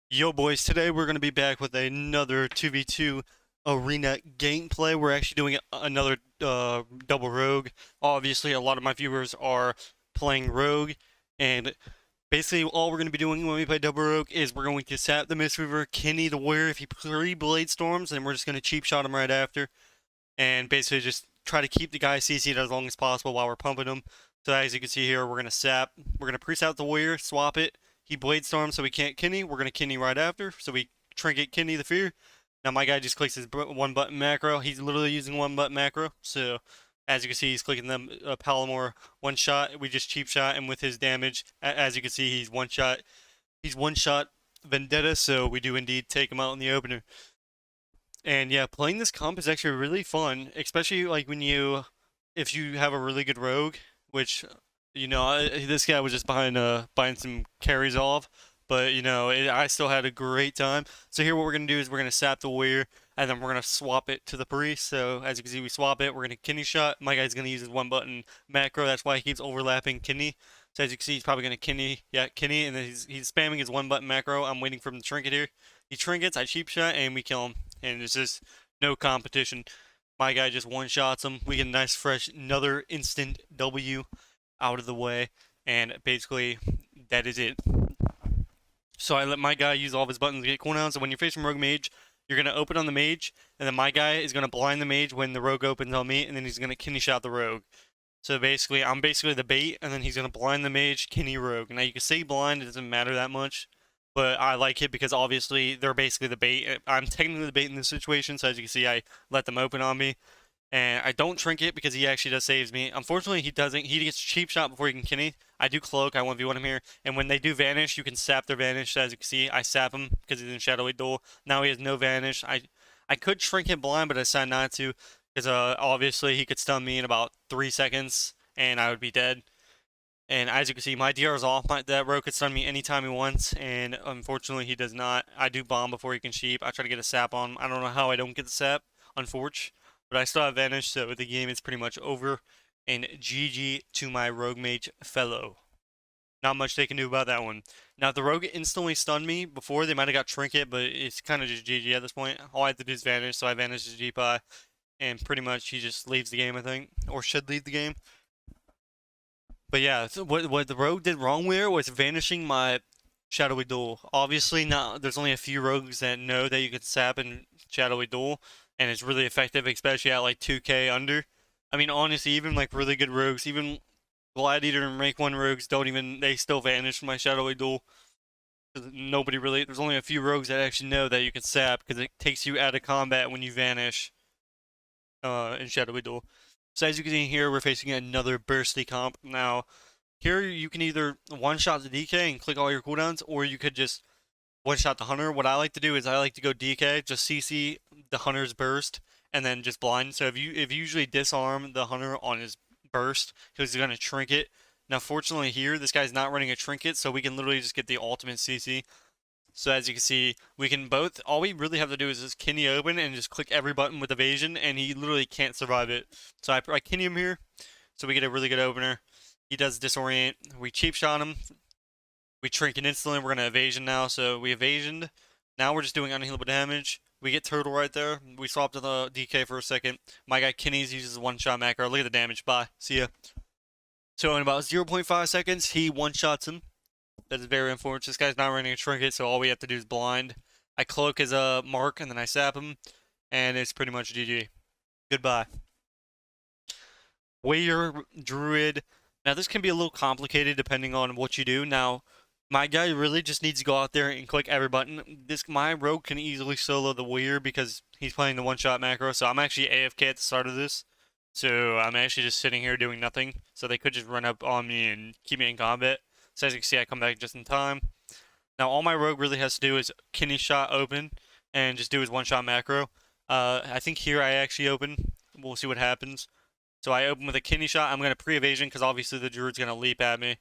Yo boys, today we're going to be back with another 2v2 arena gameplay. We're actually doing another double rogue. Obviously, a lot of my viewers are playing rogue, and basically all we're going to be doing when we play double rogue is we're going to sap the Mistweaver, Kenny the Warrior if he pre-blade storms, and we're just going to cheap shot him right after, and basically just try to keep the guy CC'd as long as possible while we're pumping him. So as you can see here, we're going to sap. We're going to pre-sap the Warrior, swap it. He Blade Storm so we can't Kenny. We're going to Kenny right after. So we Trinket Kenny the Fear. Now my guy just clicks his one button macro. He's literally using one button macro. So as you can see, he's clicking them Palomar one shot. We just cheap shot him with his damage. As you can see, he's one shot. He's one shot Vendetta. So we do indeed take him out in the opener. And yeah, playing this comp is actually really fun, especially like if you have a really good rogue, which, this guy was just behind some carries off, but I still had a great time. So here, what we're gonna do is we're gonna sap the warrior, and then we're gonna swap it to the priest. So as you can see, we swap it. We're gonna kidney shot. My guy's gonna use his one button macro. That's why he keeps overlapping kidney. So as you can see, he's probably gonna kidney, yeah, kidney, and then he's spamming his one button macro. I'm waiting for him to trinket here. He trinkets, I cheap shot, and we kill him. And it's just no competition. My guy just one shots him. We get a nice, fresh, another instant W out of the way. And basically, that is it. So I let my guy use all of his buttons to get cooldowns. So when you're facing Rogue Mage, you're going to open on the Mage. And then my guy is going to blind the Mage when the Rogue opens on me. And then he's going to kidney shot the Rogue. So basically, I'm basically the bait, and then he's gonna blind the mage, Kenny Rogue. Now you can say blind, it doesn't matter that much, but I like it because obviously they're basically the bait. I'm technically the bait in this situation, so as you can see, I let them open on me, and I don't trinket because he actually does saves me. Unfortunately, he doesn't. He gets cheap shot before he can Kenny. I do cloak. I 1v1 him here, and when they do vanish, you can sap their vanish. So as you can see, I sap him because he's in shadowy duel. Now he has no vanish. I could trinket blind, but I decided not to because obviously he could stun me in about 3 seconds and I would be dead. And as you can see, my DR is off. That rogue could stun me anytime he wants, and unfortunately he does not. I do bomb before he can sheep. I try to get a sap on him. I don't know how I don't get the sap, unfortunately, but I still have advantage, so the game is pretty much over. And GG to my rogue mage fellow. Not much they can do about that one. Now, if the rogue instantly stunned me before, they might have got trinket, but it's kind of just GG at this point. All I have to do is vanish, so I vanish his GPI, and pretty much he just leaves the game, I think, or should leave the game. But yeah, so what the rogue did wrong there was vanishing my shadowy duel. Obviously, not there's only a few rogues that know that you can sap in shadowy duel, and it's really effective, especially at like 2k under. I mean, honestly, even like really good rogues, even Gladiator and Rank 1 rogues they still vanish from my shadowy duel. Nobody really, there's only a few rogues that actually know that you can sap because it takes you out of combat when you vanish in shadowy duel. So as you can see here, we're facing another bursty comp. Now, here you can either one-shot the DK and click all your cooldowns, or you could just one-shot the Hunter. What I like to do is I like to go DK, just CC the Hunter's burst, and then just blind. So if you usually disarm the Hunter on his burst, because he's gonna trinket. Now, fortunately here, this guy's not running a trinket, so we can literally just get the ultimate CC. So as you can see, we can both, all we really have to do is just Kenny open and just click every button with evasion, and he literally can't survive it. So I Kenny him here, so we get a really good opener. He does disorient. We cheap shot him. We trinket instantly. We're gonna evasion now, so we evasioned. Now we're just doing unhealable damage. We get turtle right there. We swap to the DK for a second. My guy Kenny's uses one shot macro. Look at the damage. Bye. See ya. So in about 0.5 seconds, he one shots him. That is very unfortunate. This guy's not running a trinket, so all we have to do is blind. I cloak his mark, and then I sap him, and it's pretty much GG. Goodbye. Warrior, Druid. Now this can be a little complicated depending on what you do. Now, my guy really just needs to go out there and click every button. My rogue can easily solo the Warrior because he's playing the one-shot macro, so I'm actually AFK at the start of this. So I'm actually just sitting here doing nothing. So they could just run up on me and keep me in combat. So as you can see, I come back just in time. Now all my rogue really has to do is kidney shot open and just do his one-shot macro. I think here I actually open. We'll see what happens. So I open with a kidney shot. I'm going to pre-evasion because obviously the druid's going to leap at me.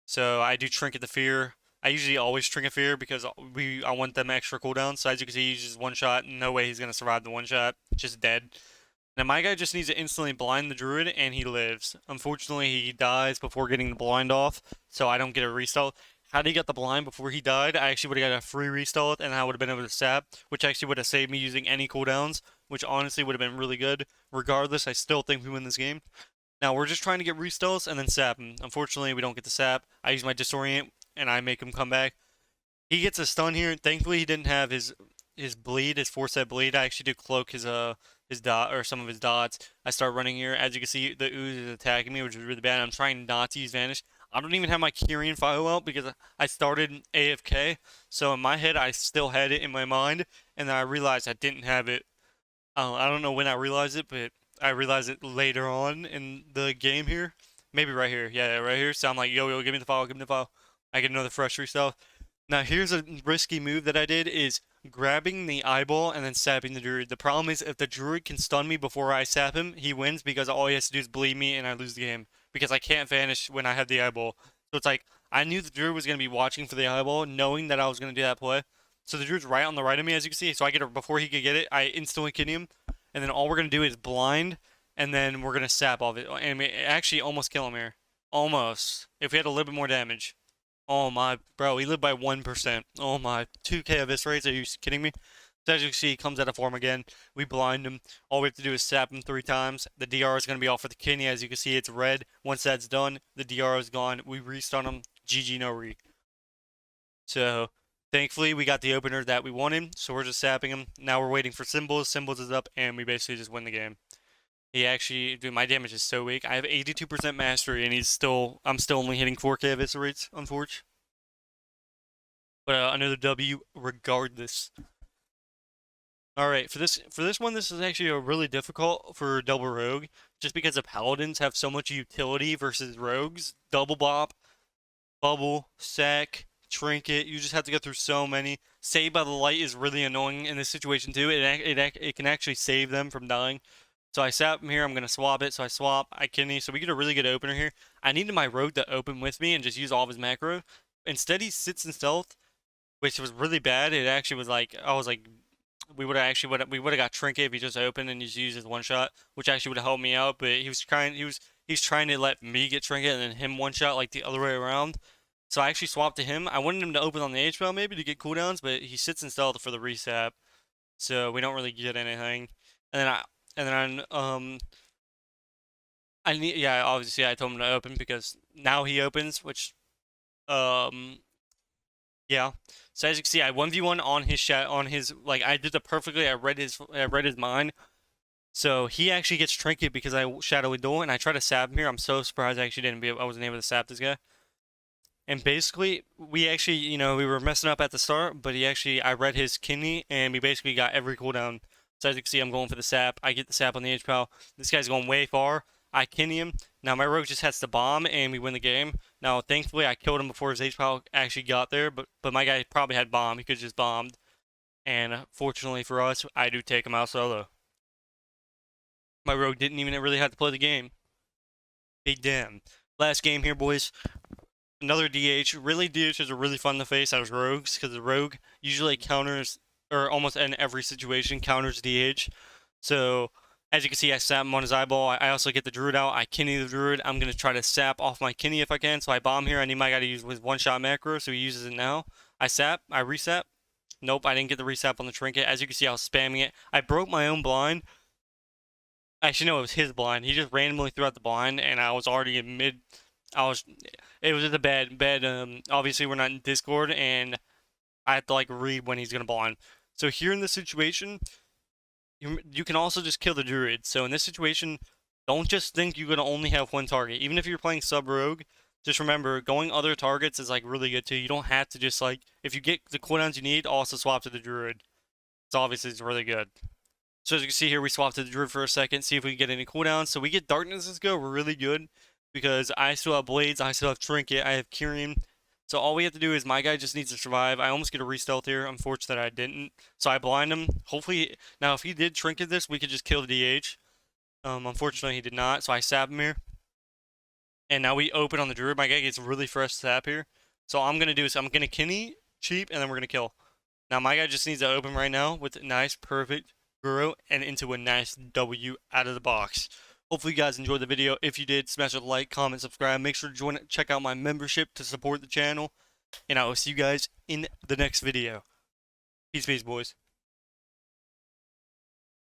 So I do trinket the fear. I usually always trinket fear because I want them extra cooldowns. So as you can see, he uses one shot. No way he's going to survive the one shot. Just dead. Now my guy just needs to instantly blind the druid and he lives. Unfortunately, he dies before getting the blind off, so I don't get a restart. had he got the blind before he died, I actually would have got a free restart, and I would have been able to sap, which actually would have saved me using any cooldowns, which honestly would have been really good. Regardless, I still think we win this game. Now, we're just trying to get restalls and then sap him. Unfortunately, we don't get the sap. I use my disorient, and I make him come back. He gets a stun here. Thankfully, he didn't have his bleed, his 4-set bleed. I actually do cloak his dot or some of his dots. I start running here. As you can see, the ooze is attacking me, which is really bad. I'm trying not to use vanish. I don't even have my Kyrian file out because I started AFK. So in my head, I still had it in my mind, and then I realized I didn't have it. I don't know when I realized it, but I realized it later on in the game here. Maybe right here. Yeah, right here. So I'm like, yo, give me the file, give me the file. I get another fresh restyle. Now here's a risky move that I did is grabbing the eyeball and then sapping the druid. The problem is if the druid can stun me before I sap him, he wins because all he has to do is bleed me and I lose the game. Because I can't vanish when I have the eyeball. So it's like, I knew the druid was going to be watching for the eyeball, knowing that I was going to do that play. So the druid's right on the right of me, as you can see. So I get it before he could get it. I instantly kill him. And then all we're going to do is blind. And then we're going to sap off it. And we actually almost kill him here. Almost. If we had a little bit more damage. Oh my, bro, he lived by 1%. Oh my, 2k eviscerates, are you kidding me? So as you can see, he comes out of form again. We blind him. All we have to do is sap him 3 times. The DR is going to be off for the kidney. As you can see, it's red. Once that's done, the DR is gone. We restun him. GG, no re. So, thankfully, we got the opener that we wanted. So we're just sapping him. Now we're waiting for symbols. Symbols is up, and we basically just win the game. He actually, dude, my damage is so weak. I have 82% mastery, and I'm still only hitting 4k eviscerates, unfortunately. But another W regardless. All right, for this one, this is actually a really difficult for double rogue, just because the paladins have so much utility versus rogues. Double bop, bubble, sack, trinket. You just have to go through so many. Saved by the light is really annoying in this situation too. It can actually save them from dying. So I sap him here. I'm gonna swap it. So I swap. I kidney. So we get a really good opener here. I needed my rogue to open with me and just use all of his macro. Instead, he sits in stealth, which was really bad. It actually was like I was like, we would have got trinket if he just opened and just used his one shot, which actually would have helped me out. But he's trying to let me get trinket and then him one shot like the other way around. So I actually swapped to him. I wanted him to open on the HPL maybe to get cooldowns, but he sits in stealth for the resap, so we don't really get anything. And then I need, yeah, obviously I told him to open because now he opens, which um yeah. So as you can see, I 1v1 on his like I did it perfectly. I read his mind. So he actually gets trinket because I shadowy duel and I try to sap him here. I'm so surprised I wasn't able to sap this guy. And basically, we actually, we were messing up at the start, but I read his kidney, and we basically got every cooldown. So as you can see, I'm going for the sap. I get the sap on the HPL. This guy's going way far. I kidney him. Now my rogue just has to bomb, and we win the game. Now, thankfully, I killed him before his HPL actually got there, but my guy probably had bomb. He could just bombed. And fortunately for us, I do take him out solo. My rogue didn't even really have to play the game. Big damn. Last game here, boys. Another DH. Really, DHs are really fun to face as rogues because the rogue usually counters, or almost in every situation, counters DH. So, as you can see, I sap him on his eyeball. I also get the druid out. I kidney the druid. I'm going to try to sap off my kidney if I can. So I bomb here. I need my guy to use his one-shot macro, so he uses it now. I sap. I resap. Nope, I didn't get the resap on the trinket. As you can see, I was spamming it. I broke my own blind. Actually, no, it was his blind. He just randomly threw out the blind, and I was already in mid. It was just a bad. Obviously, we're not in Discord, and I have to like read when he's gonna blind. So here in this situation, you can also just kill the druid. So in this situation, don't just think you're gonna only have one target. Even if you're playing sub rogue, just remember going other targets is like really good too. You don't have to just like if you get the cooldowns you need, also swap to the druid. It's obviously really good. So as you can see here, we swapped to the druid for a second, see if we can get any cooldowns. So we get darknesses go, we're really good because I still have blades, I still have trinket, I have Kyrian. So all we have to do is my guy just needs to survive. I almost get a re-stealth here. Unfortunate that I didn't. So I blind him. Hopefully, now if he did trinket this, we could just kill the DH. Unfortunately, he did not. So I sap him here. And now we open on the druid. My guy gets really fresh sap here. So all I'm going to do is I'm going to kidney, cheap, and then we're going to kill. Now my guy just needs to open right now with a nice, perfect Guru and into a nice W out of the box. Hopefully you guys enjoyed the video. If you did, smash a like, comment, subscribe. Make sure to check out my membership to support the channel. and I will see you guys in the next video. Peace, peace, boys.